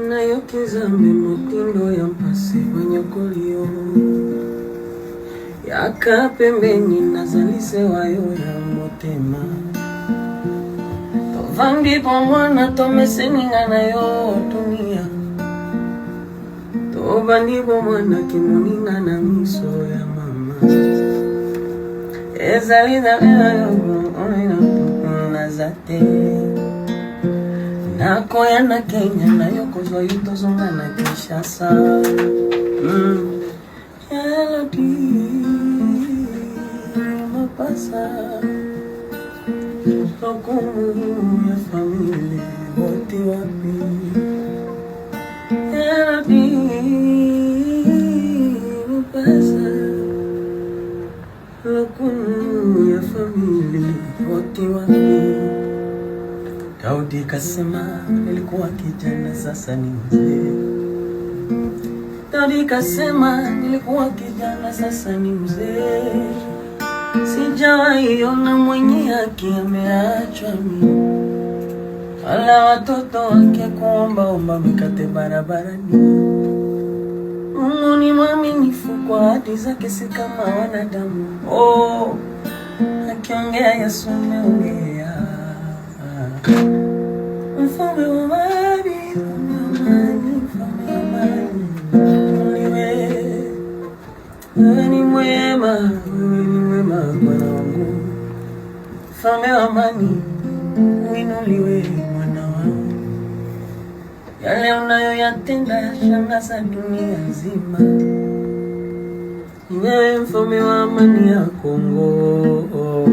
Nayo kizambe mutindo ya mpasi wanyokolio yaka pembeni nazalise wayo ya motema tovandi pomwana tomeseninga nayo dunia tovandi pomwana kimoninga na miso ya mama ezaliza nazate nakoya na Kenya nayo kozwa yutozonga na Kinshasa Elodi mapasa lokumu ya familia wote wapi Elodi mapasa lokumu ya familia wote wapi Daudi kasema nilikuwa kijana sasa ni mzee Daudi kasema nilikuwa kijana sasa ni mzee Sijawahi ona mwenye haki ameachwa mimi wala watoto wake kuomba mikate barabarani Mungu ni mwaminifu kwa ahadi zake si kama wanadamu akiongea Yesu ameongea Mfalme wa amani, mfalme wa amani, wewe ni mwema Bwana wangu. Mfalme wa amani, uinuliwe Bwana wangu. Yale unayoyatenda yashangaza dunia nzima. Wewe mfalme wa amani ya Kongo.